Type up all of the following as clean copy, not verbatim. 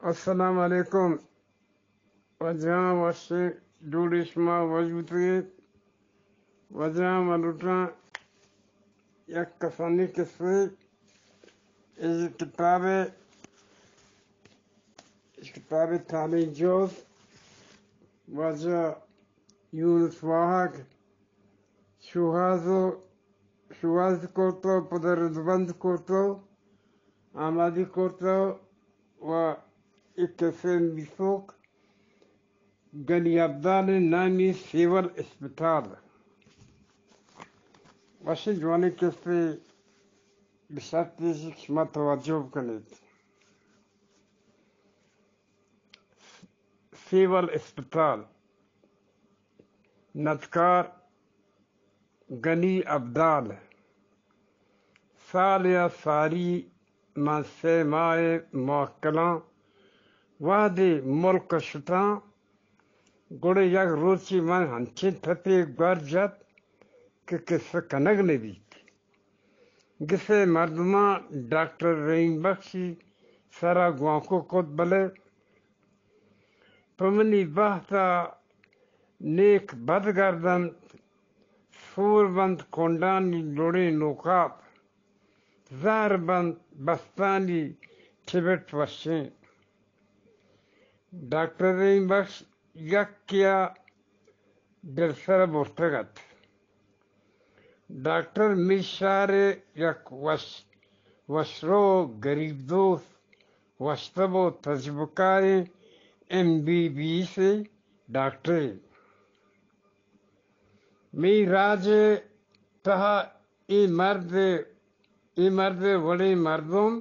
Assalamu alaikum. Wajah wasi dudisma wajutri. Wajah maluta yak kasani kisri. Is kitabe tali joz. Wajah Yunus Wahak. Shuhaz koto pudarudband koto. Amadi koto wa ikkasen bisok. گلی ابدال نامی civil اسپتال واشی جوانی کسی بشرطی شما توجه کنید. Civil اسپتال ندکار گلی ابدال سال یا ساری من سے مائے موکلان وادی ملک شتان گوڑے یک روچی من ہنچین تھپی گوار جات کہ کسی کنگ نبیت گسے مردمان ڈاکٹر رحیم بخشی سرا گوانکو کود بلے پمنی بہتا نیک بدگردن سور بند کونڈانی لوڑی نوکاب زہر بند بستانی ٹھبٹ وشین ڈاکٹر رحیم بخش یک کیا دل سر برتگت ڈاکٹر میشار یک وشرو غریب دوست وشتبو تجربکار MBB سے ڈاکٹر می راج تہا ای مرد وڑی مردم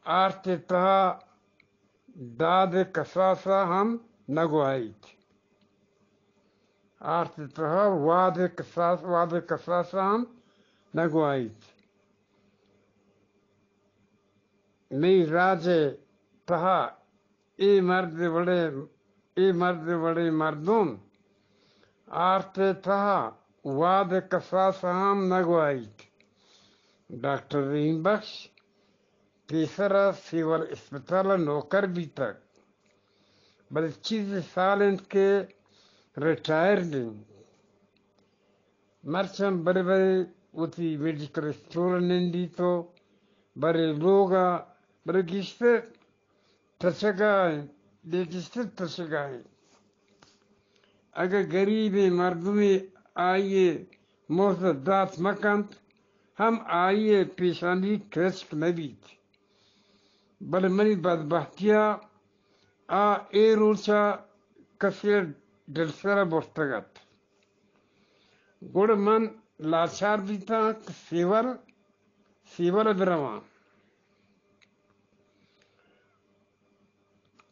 آرت تہا داد کساسا ہم نگوائیت آرت تہا واد کساسا ہم نگوائیت می راج تہا ای مرد وڑے مردم آرت تہا واد کساسا ہم نگوائیت ڈاکٹر رحیم بخش تیسرا سیول اسپتال نوکر بھی تک بل چیز سالن کے ریٹائر دیں مرچم بڑے وتی میڈیکل اسٹور نندی تو بڑے لوگا بڑے گشتے تشگائیں اگر غریب مردمی آئیے موزد دات مکانت ہم آئیے پیشانی کرشک نبیت بل منی بدبختیا اے روچا کسی دلسر برتگت گوڑ من لاچار بیتا سیول بروان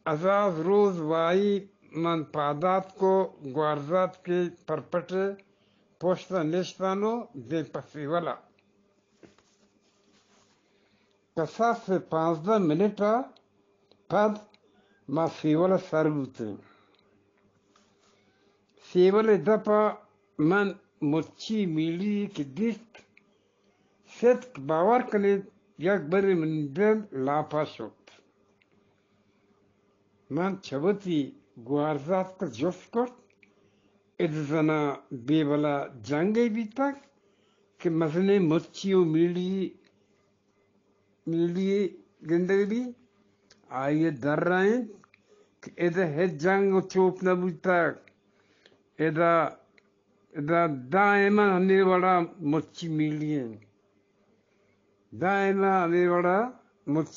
ازاز روز وائی من پادات کو گوارزات کے پرپٹے پوشتا نشتانو دے پسیولا کسا سے 15 منٹا پد ما سیول سربوتے سیول دپا من مچی میلی کی دیست صدق باور کنید یک بری من دل لاپا شد من چبتی گوارزات کا جفت کرد ادزنا بیبلا جنگی بی تک کہ مزنے مچی و میلی گندگی بھی آئیے در رہے ہیں کہ ادھا ہے جنگ و چوپ نبوی تک ادھا دائما ہمیں وڑا مچی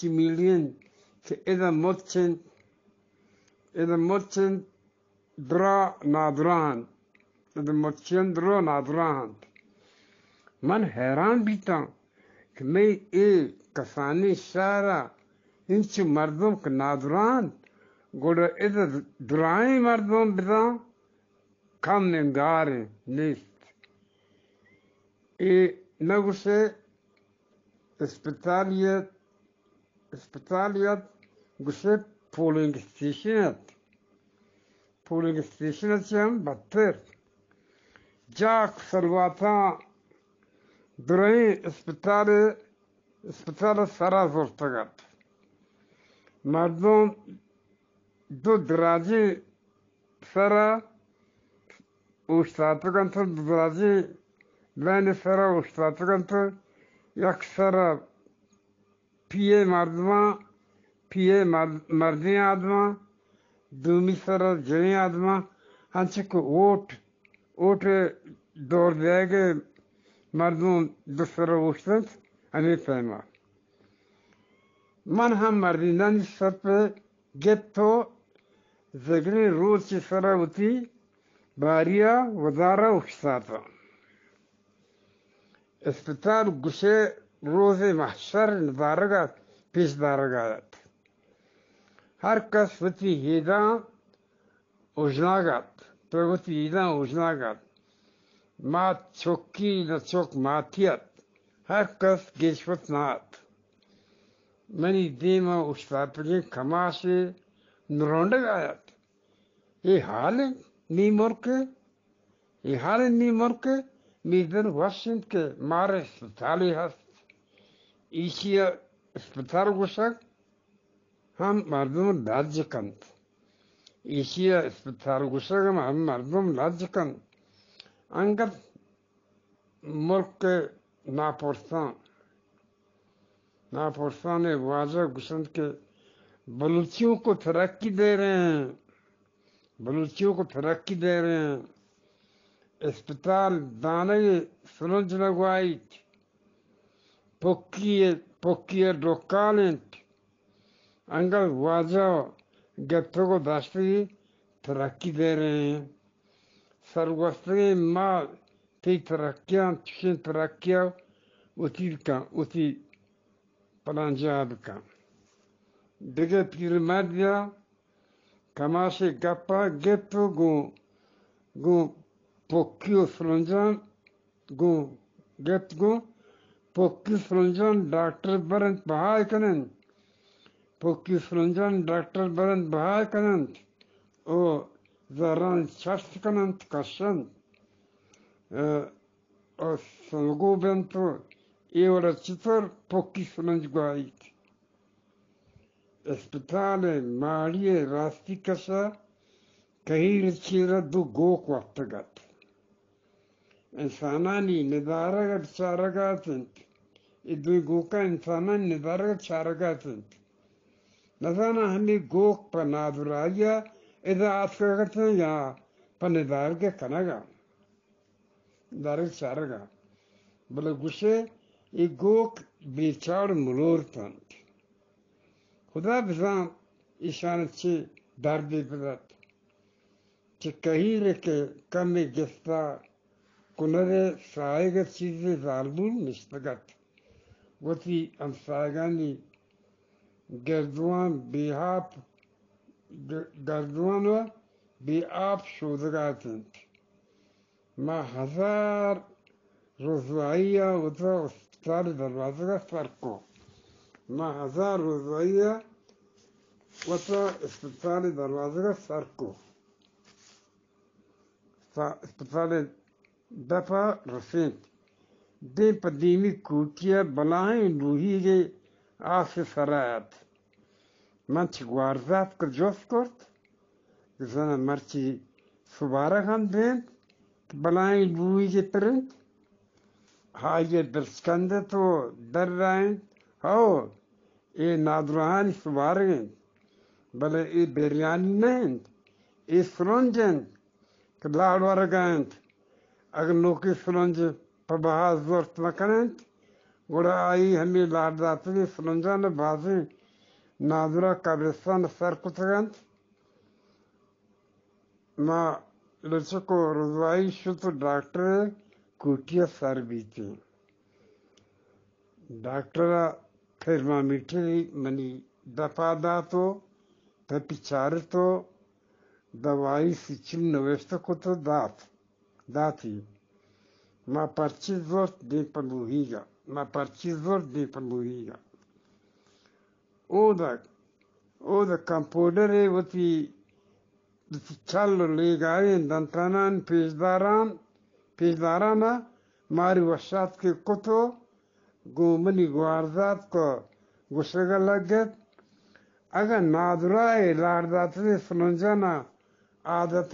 میلین کہ ادھا مچن درا نادران من حیران بیتا کہ میں اے کسانی شہرہ انچ مردم کے نادران گوڑا ادھا درائیں مردم بدان کم ننگار نیست اے نگو سے اسپتالیت گوشے پولنگ اسٹیشنت سے ہم بدتر جاک سلواتا درائیں اسپتال سرا زورتگت مردم دو درازی سرا اوشتاتگن تو دو درازی لین سرا اوشتاتگن تو یک سرا پیه مردی آدما دومی سرا جنی آدما ہنچے کو اوٹ دور دے گے مردم دوسرا اوشتت ہمیں فهمه من هم مردیدن سر پہ گپ تو زگری روز چی سرا ہوتی باریا وزارا اکساتا اسپتال گوشه روز محشر ندارگات پیش دارگات هر کس وتی هیدا اوجناگات تو وتی هیدا اوجناگات ما چوکی نا چوک ماتیت هر کس گیشوت نات منی دیما استادپگی کماشی نرونڈگ آیت یہ حال نی مرکے یہ حال نی مرکے میدن واشنٹ کے مارے اسپتالی ہست ایشیا اسپتال گوشک ہم مردم لاج کند ایشیا اسپتال گوشک ہم مردم لاج کند انگت ملک کے ناپرسان واضح گسند کے بلوچیوں کو ترقی دے رہے ہیں اسپتال دانے سرنج لگوائی پوکی ڈوکالنٹ انگل واضح گتوں کو داشتی ترقی دے رہے ہیں سرگوستگی ماں تی ترقیاں اتی پلانجاب کا دیگه پیرمردیا کماشه گپا گپو گو پوکیو سرنجان گو پوکی سرنجان ڈاکٹر برند بهای کنند او زاران چست کنند کشند او سنگو بنتو ایولا چطور پوکی سرنج گوایید اسپتال مالی راستی کسا کهیر چیرا دو گوک وقت گت انسانانی ندارگت چارگاتند ادوی گوکا انسانانی ندارگت چارگاتند نزانا ہمی گوک پا نادرایا اذا آسکاگت یا پا ندارگت کنگا ندارگت چارگا بلا گوشه ای گوک بیچار ملور تند خدا بزن ایشان چی دردی بدد چی کهیره که کمی گستا کنده سایگه چیزی ظالمون نشتگد وطی امسایگانی گردوان و بی آب شودگاتند ما 1000 روزوائیه و تا اسپتال دروازه سرکو ما 1000 روزوائیه و تا اسپتال دروازه سرکو اسپتال دفع رسید دی پدیمی کوٹیا بلائیں روحی گئی آس سرایت من چی گوارزات کر جوست کرد زنا مرچی سبارا خان دین بلائیں روحی گئی پرند ہائی درسکنده تو در رائن ہاو ای نادرهانی سبارگند بله ای بریانی نهند ای سرنجند که لاڑوارگند اگر نوکی سرنج پا بها زورت نکنند گوڑا آئی ہمی لاڑداتوی سرنجان بازی نادرہ قبرستان سر کتگند ما لچکو رضوائی شد ڈاکٹر کوٹیا سر بیتی ڈاکٹر تھرمامیٹر منی دفع داتو پچارتو دوائی سچل نوشته کتو داتی ما پرچی زورت دی پلوهیگا او دا کمپوڈر وطی چل لیگائی دنتانان پیشدارانا ماری وشات کے کتو گو منی گوارزات کو گسگا لگت Aga naduraylardaki suluncana adet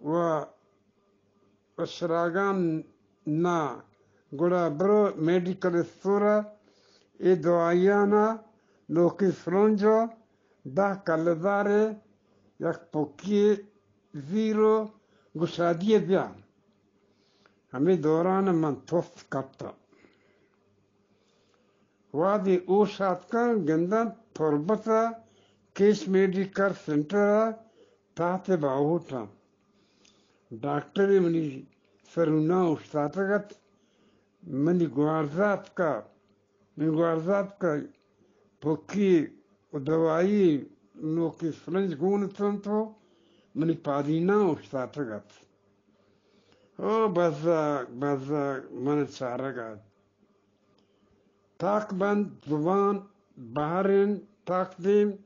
و اشراگان نا گوڑا برو میڈیکل استورا ای دوائیانا لوکی سلونجو دا کلداره یک پوکی زیرو گشادی بیا ہمیں دوران من توست کپتا وادی اوشات کن گندن تربتا کیش میڈیکل سنٹر تحت باوٹا ڈاکٹری منی سرونا استاتگت منی گوارزات کا پوکی دوائی نو کی سلنج گونتن تو منی پادینا استاتگت او بزاق من چارگت تاک بند زبان بحرین تقدیم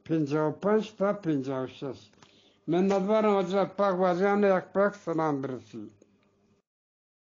55 تا 56 من ندارم اجازه پاک بازیان یک پاک سلام برسی